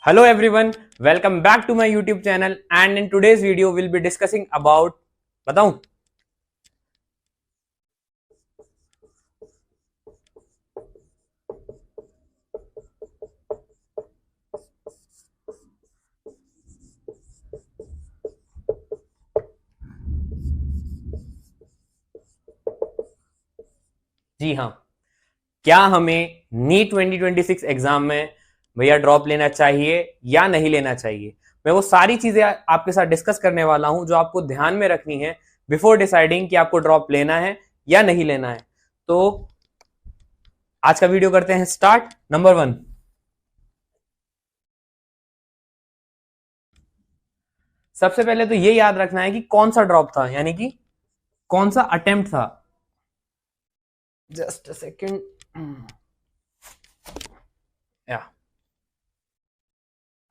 Hello everyone, welcome back to my YouTube channel and in today's video we'll be discussing about बताऊं जी हाँ, क्या हमें NEET 2026 exam में भैया ड्रॉप लेना चाहिए या नहीं लेना चाहिए। मैं वो सारी चीजें आपके साथ डिस्कस करने वाला हूं जो आपको ध्यान में रखनी है बिफोर डिसाइडिंग कि आपको ड्रॉप लेना है या नहीं लेना है। तो आज का वीडियो करते हैं स्टार्ट। नंबर 1, सबसे पहले तो ये याद रखना है कि कौन सा ड्रॉप था, यानी कि कौन सा अटेम्प्ट था। जस्ट अ सेकेंड, या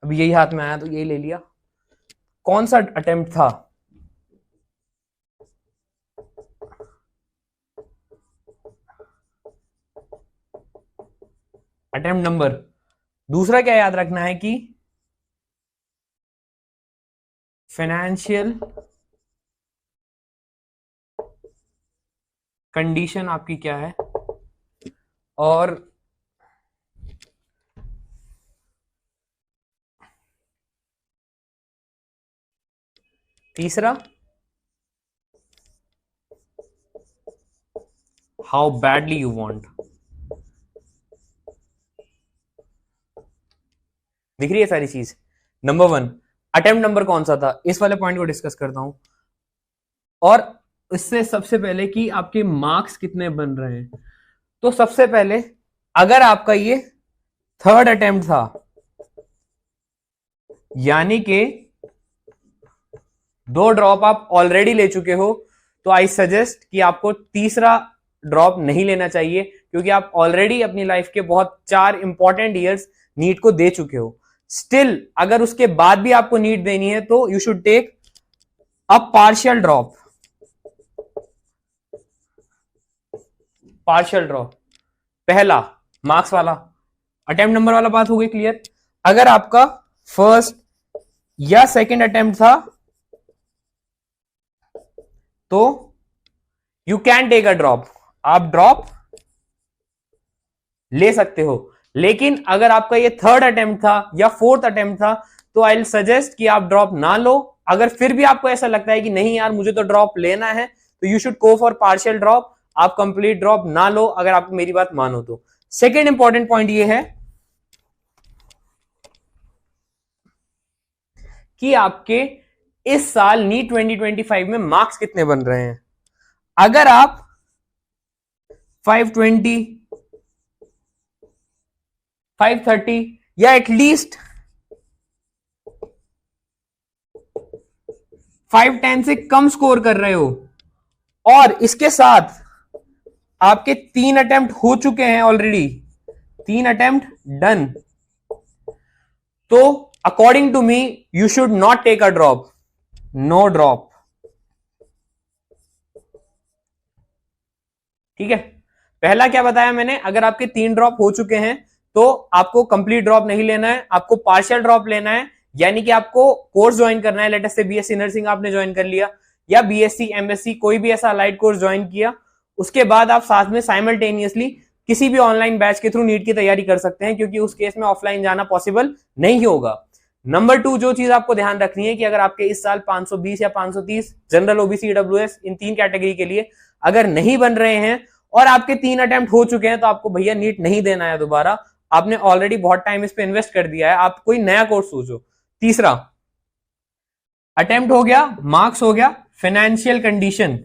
अभी यही हाथ में आया तो यही ले लिया। कौन सा अटेम्प्ट था? Attempt number. दूसरा क्या याद रखना है कि फाइनेंशियल कंडीशन आपकी क्या है, और तीसरा हाउ बैडली यू वांट। दिख रही है सारी चीज। नंबर 1, अटेम्प्ट नंबर कौन सा था, इस वाले पॉइंट को डिस्कस करता हूं, और इससे सबसे पहले कि आपके मार्क्स कितने बन रहे हैं। तो सबसे पहले अगर आपका ये थर्ड अटेम्प्ट था, यानी कि 2 ड्रॉप आप ऑलरेडी ले चुके हो, तो आई सजेस्ट कि आपको तीसरा ड्रॉप नहीं लेना चाहिए, क्योंकि आप ऑलरेडी अपनी लाइफ के बहुत 4 इंपॉर्टेंट ईयर्स नीट को दे चुके हो। स्टिल अगर उसके बाद भी आपको नीट देनी है तो you should take a partial drop. Partial drop पहला मार्क्स वाला अटेम्प्ट नंबर वाला बात हो गई क्लियर। अगर आपका फर्स्ट या सेकंड अटेम्प्ट था तो you can take a drop, आप ड्रॉप ले सकते हो। लेकिन अगर आपका ये थर्ड अटेम्प्ट था या फोर्थ अटेम्प्ट था तो आई विल सजेस्ट कि आप ड्रॉप ना लो। अगर फिर भी आपको ऐसा लगता है कि नहीं यार मुझे तो ड्रॉप लेना है, तो you should go for partial drop. आप कंप्लीट ड्रॉप ना लो अगर आप मेरी बात मानो तो। सेकेंड इंपॉर्टेंट पॉइंट ये है कि आपके इस साल नीट 2025 में मार्क्स कितने बन रहे हैं। अगर आप 520, 530 या एटलीस्ट 510 से कम स्कोर कर रहे हो, और इसके साथ आपके 3 अटेम्प्ट हो चुके हैं ऑलरेडी, 3 अटेम्प्ट डन, तो according to me you should not take a drop, no drop. ठीक है, पहला क्या बताया मैंने, अगर आपके 3 ड्रॉप हो चुके हैं तो आपको कंप्लीट ड्रॉप नहीं लेना है, आपको पार्शियल ड्रॉप लेना है। यानी कि आपको कोर्स ज्वाइन करना है, लेटेस्ट से बीएससी नर्सिंग आपने ज्वाइन कर लिया या बीएससी एमएससी कोई भी ऐसा अलाइड कोर्स ज्वाइन किया, उसके बाद आप साथ में साइमल्टेनियसली किसी भी ऑनलाइन बैच के थ्रू नीट की तैयारी कर सकते हैं, क्योंकि उस केस में ऑफलाइन जाना पॉसिबल नहीं होगा। नंबर 2, जो चीज आपको ध्यान रखनी है कि अगर आपके इस साल 520 या 530 जनरल ओबीसी ईडब्ल्यूएस इन 3 कैटेगरी के लिए अगर नहीं बन रहे हैं और आपके 3 अटेम्प्ट हो चुके हैं, तो आपको भैया नीट नहीं देना है दोबारा। आपने ऑलरेडी बहुत टाइम इस पे इन्वेस्ट कर दिया है, आप कोई नया कोर्स सोचो। तीसरा, अटेम्प्ट हो गया, मार्क्स हो गया, फाइनेंशियल कंडीशन।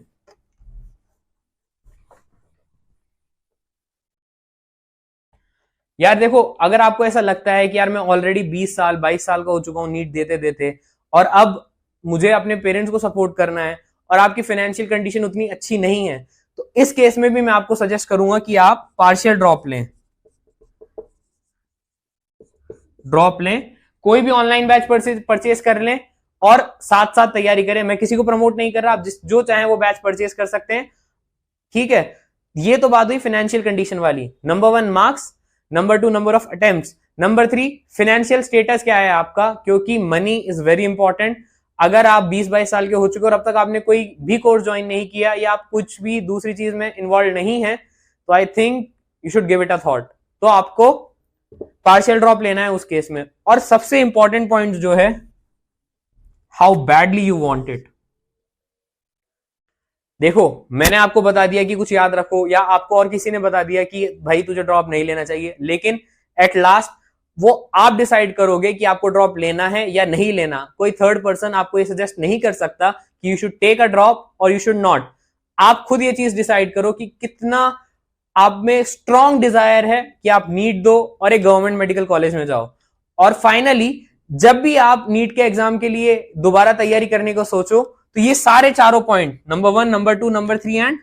यार देखो, अगर आपको ऐसा लगता है कि यार मैं ऑलरेडी 20 साल 22 साल का हो चुका हूं नीट देते देते, और अब मुझे अपने पेरेंट्स को सपोर्ट करना है, और आपकी फाइनेंशियल कंडीशन उतनी अच्छी नहीं है, तो इस केस में भी मैं आपको सजेस्ट करूंगा कि आप पार्शियल ड्रॉप लें। ड्रॉप लें, कोई भी ऑनलाइन बैच परचेज कर लें और साथ साथ तैयारी करें। मैं किसी को प्रमोट नहीं कर रहा, आप जो चाहे वो बैच परचेज कर सकते हैं। ठीक है, ये तो बात हुई फाइनेंशियल कंडीशन वाली। Number 1 marks, number 2 number of attempts, number 3 financial status क्या है आपका, क्योंकि मनी इज वेरी इंपॉर्टेंट। अगर आप 20-22 साल के हो चुके हो और अब तक आपने कोई भी कोर्स ज्वाइन नहीं किया या आप कुछ भी दूसरी चीज में इन्वॉल्व नहीं है, तो I think you should give it a thought. तो आपको पार्शियल ड्रॉप लेना है उस केस में। और सबसे इंपॉर्टेंट पॉइंट जो है, how badly you want it. देखो मैंने आपको बता दिया कि कुछ याद रखो, या आपको और किसी ने बता दिया कि भाई तुझे ड्रॉप नहीं लेना चाहिए, लेकिन एट लास्ट वो आप डिसाइड करोगे कि आपको ड्रॉप लेना है या नहीं लेना। कोई थर्ड पर्सन आपको ये सजेस्ट नहीं कर सकता कि you should take a drop और यू शुड नॉट। आप खुद ये चीज डिसाइड करो कि कितना आप में स्ट्रॉन्ग डिजायर है कि आप नीट दो और एक गवर्नमेंट मेडिकल कॉलेज में जाओ। और फाइनली जब भी आप नीट के एग्जाम के लिए दोबारा तैयारी करने को सोचो, तो ये सारे चारों point, number 1, number 2, number 3 and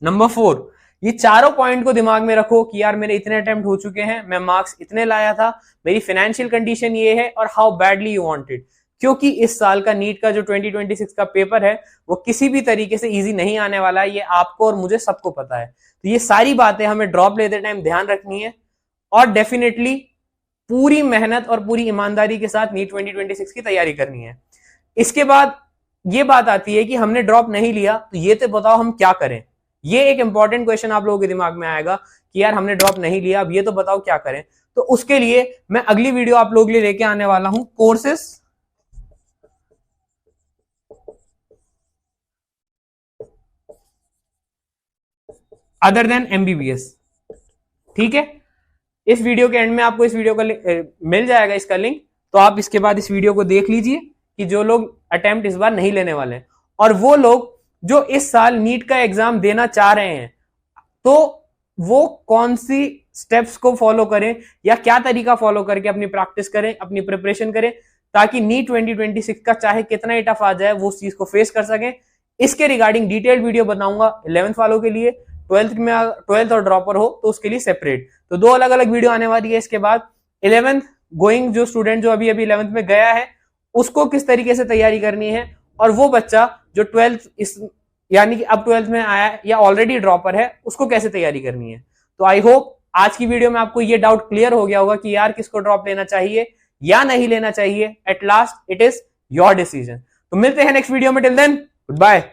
number 4, ये चारों पॉइंट को दिमाग में रखो कि यार मेरे इतने अटेम्प्ट हो चुके हैं, मैं मार्क्स इतने लाया था, मेरी फाइनेंशियल कंडीशन ये है, और how badly you want it. क्योंकि इस साल का नीट का जो 2026 का पेपर है वो किसी भी तरीके से इजी नहीं आने वाला है, ये आपको और मुझे सबको पता है। तो ये सारी बातें हमें ड्रॉप लेते टाइम ध्यान रखनी है, और डेफिनेटली पूरी मेहनत और पूरी ईमानदारी के साथ नीट 2026 की तैयारी करनी है। इसके बाद ये बात आती है कि हमने ड्रॉप नहीं लिया, तो ये तो बताओ हम क्या करें। ये एक इंपॉर्टेंट क्वेश्चन आप लोगों के दिमाग में आएगा कि यार हमने ड्रॉप नहीं लिया, अब ये तो बताओ क्या करें। तो उसके लिए मैं अगली वीडियो आप लोगों के लिए लेके आने वाला हूं, कोर्सेस अदर देन एमबीबीएस। ठीक है, इस वीडियो के एंड में आपको इस वीडियो का मिल जाएगा इसका लिंक, तो आप इसके बाद इस वीडियो को देख लीजिए कि जो लोग अटेम्प्ट इस बार नहीं लेने वाले हैं, और वो लोग जो इस साल नीट का एग्जाम देना चाह रहे हैं, तो वो कौन सी स्टेप्स को फॉलो करें या क्या तरीका फॉलो करके अपनी प्रैक्टिस करें, अपनी प्रिपरेशन करें, ताकि नीट 2026 का चाहे कितना ही टफ आ जाए वो उस चीज को फेस कर सकें। इसके रिगार्डिंग डिटेल्ड वीडियो बनाऊंगा 11th वालों के लिए, 12th और ड्रॉपर हो तो उसके लिए सेपरेट। तो 2 अलग अलग वीडियो आने वाली है। इसके बाद 11th गोइंग जो स्टूडेंट जो अभी 11th में गया है उसको किस तरीके से तैयारी करनी है, और वो बच्चा जो 12th इस यानी कि अब 12th में आया है या ऑलरेडी ड्रॉपर है उसको कैसे तैयारी करनी है। तो आई होप आज की वीडियो में आपको ये डाउट क्लियर हो गया होगा कि यार किसको ड्रॉप लेना चाहिए या नहीं लेना चाहिए। At last it is your decision. तो मिलते हैं नेक्स्ट वीडियो में, टिल देन गुड बाय।